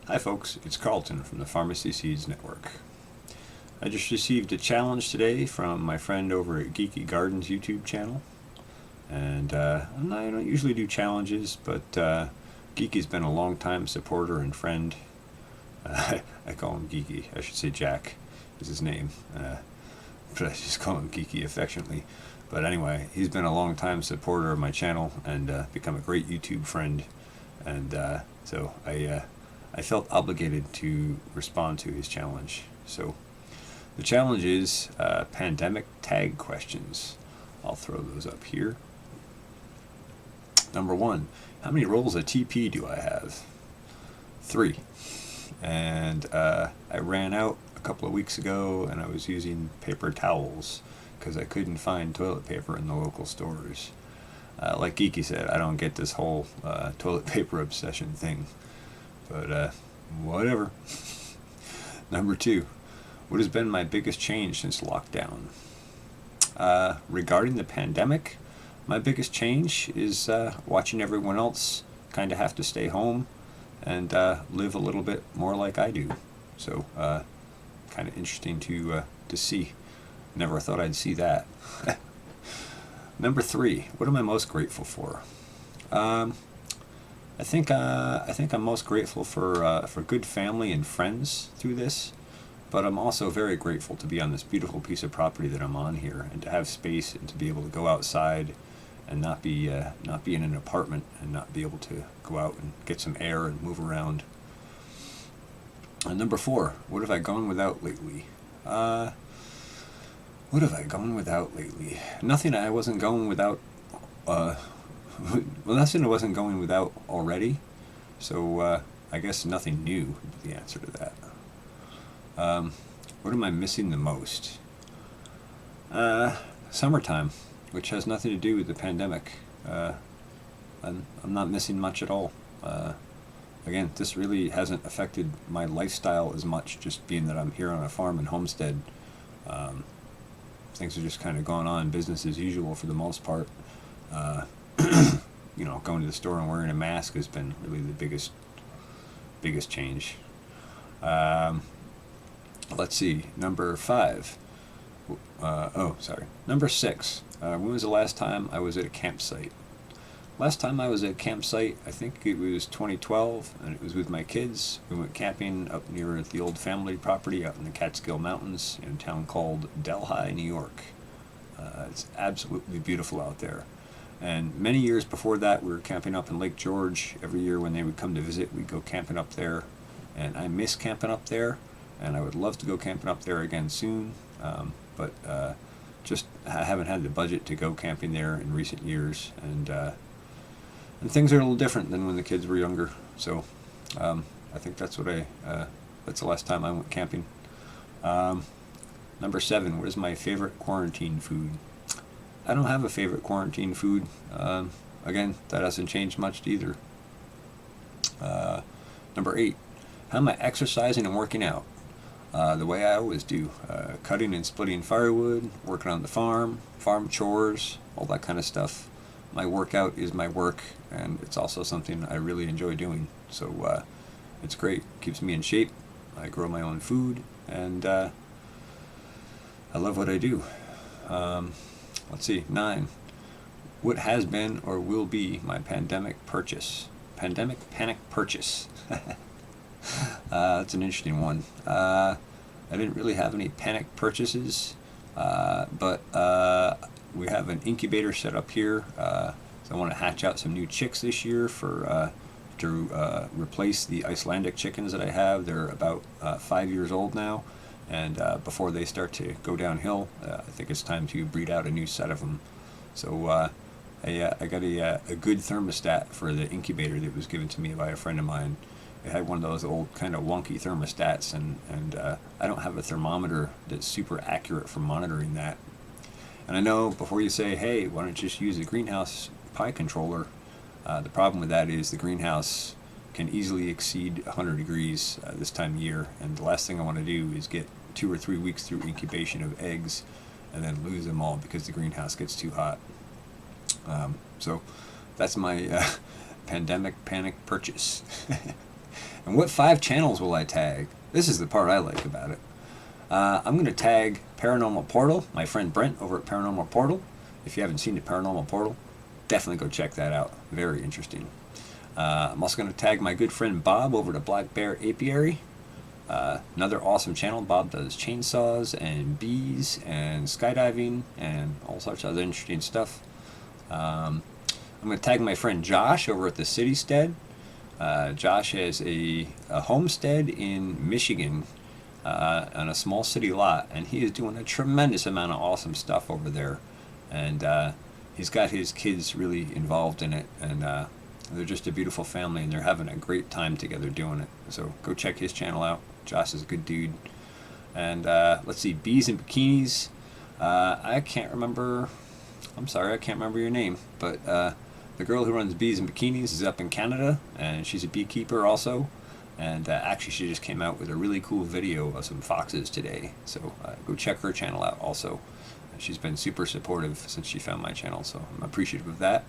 Hi folks, it's Carlton from the Pharmacy Seeds Network. I just received a challenge today from my friend over at Geeky Gardens YouTube channel. And I don't usually do challenges, but Geeky's been a long-time supporter and friend. I call him Geeky. I should say Jack is his name, but I just call him Geeky affectionately. But anyway, he's been a long-time supporter of my channel and become a great YouTube friend. And so I felt obligated to respond to his challenge. So the challenge is pandemic tag questions. I'll throw those up here. Number 1, how many rolls of TP do I have? 3. And I ran out a couple of weeks ago and I was using paper towels because I couldn't find toilet paper in the local stores. Like Geeky said, I don't get this whole toilet paper obsession thing. But whatever. Number 2, what has been my biggest change since lockdown? Regarding the pandemic, my biggest change is watching everyone else kind of have to stay home and live a little bit more like I do. So kind of interesting to see. Never thought I'd see that. Number 3, what am I most grateful for? I think I'm most grateful for good family and friends through this, but I'm also very grateful to be on this beautiful piece of property that I'm on here and to have space and to be able to go outside and not be in an apartment and not be able to go out and get some air and move around. And number 4, what have I gone without lately? What have I gone without lately? Nothing I wasn't going without. Well, nothing I wasn't going without already. So I guess nothing new is the answer to that. What am I missing the most? Summertime, which has nothing to do with the pandemic. I'm not missing much at all. Again, this really hasn't affected my lifestyle as much, just being that I'm here on a farm and homestead. Things are just kind of going on business as usual for the most part. You know, going to the store and wearing a mask has been really the biggest change. Let's see, number 5. Number 6. When was the last time I was at a campsite? Last time I was at a campsite, I think it was 2012, and it was with my kids. We went camping up near the old family property out in the Catskill Mountains in a town called Delhi, New York. It's absolutely beautiful out there. And many years before that, we were camping up in Lake George. Every year when they would come to visit, we'd go camping up there. And I miss camping up there, and I would love to go camping up there again soon. But just I haven't had the budget to go camping there in recent years. And things are a little different than when the kids were younger. So I think that's that's the last time I went camping. Number 7, what is my favorite quarantine food? I don't have a favorite quarantine food. Again, that hasn't changed much either. Number 8, how am I exercising and working out? The way I always do. Cutting and splitting firewood, working on the farm chores, all that kind of stuff. My workout is my work, and it's also something I really enjoy doing. So it's great. Keeps me in shape. I grow my own food, and I love what I do. Let's see, 9. What has been or will be my pandemic purchase? Pandemic panic purchase. That's an interesting one. I didn't really have any panic purchases, but we have an incubator set up here. So I want to hatch out some new chicks this year to replace the Icelandic chickens that I have. They're about 5 years old now. And before they start to go downhill, I think it's time to breed out a new set of them. So I got a good thermostat for the incubator that was given to me by a friend of mine. It had one of those old kind of wonky thermostats, and I don't have a thermometer that's super accurate for monitoring that. And I know before you say, hey, why don't you just use a greenhouse pie controller, the problem with that is the greenhouse can easily exceed 100 degrees this time of year, and the last thing I want to do is get 2 or 3 weeks through incubation of eggs and then lose them all because the greenhouse gets too hot. So that's my pandemic panic purchase. And what 5 channels will I tag? This is the part I like about it. I'm going to tag Paranormal Portal, my friend Brent over at Paranormal Portal. If you haven't seen the Paranormal Portal, definitely go check that out. Very interesting. I'm also going to tag my good friend Bob over to Black Bear Apiary. Another awesome channel. Bob does chainsaws and bees and skydiving and all sorts of other interesting stuff. I'm going to tag my friend Josh over at the Citystead. Josh has a homestead in Michigan on a small city lot, and he is doing a tremendous amount of awesome stuff over there. And he's got his kids really involved in it, and they're just a beautiful family, and they're having a great time together doing it. So go check his channel out. Josh is a good dude. And let's see, Bees and Bikinis. I can't remember. I'm sorry, I can't remember your name, but the girl who runs Bees and Bikinis is up in Canada, and she's a beekeeper also. And actually, she just came out with a really cool video of some foxes today. So go check her channel out also. She's been super supportive since she found my channel, so I'm appreciative of that.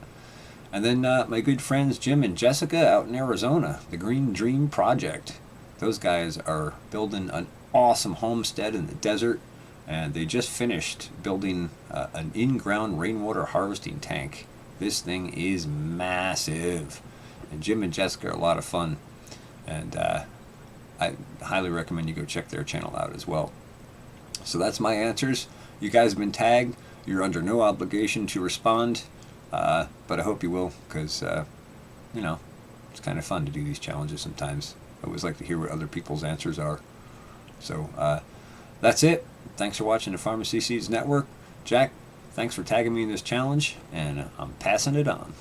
And then my good friends Jim and Jessica out in Arizona, the Green Dream Project. Those guys are building an awesome homestead in the desert, and they just finished building an in-ground rainwater harvesting tank. This thing is massive, and Jim and Jessica are a lot of fun, and I highly recommend you go check their channel out as well. So that's my answers. You guys have been tagged. You're under no obligation to respond, but I hope you will, because you know, it's kind of fun to do these challenges sometimes. I always like to hear what other people's answers are. So that's it. Thanks for watching the Pharmacy Seeds Network. Jack, thanks for tagging me in this challenge, and I'm passing it on.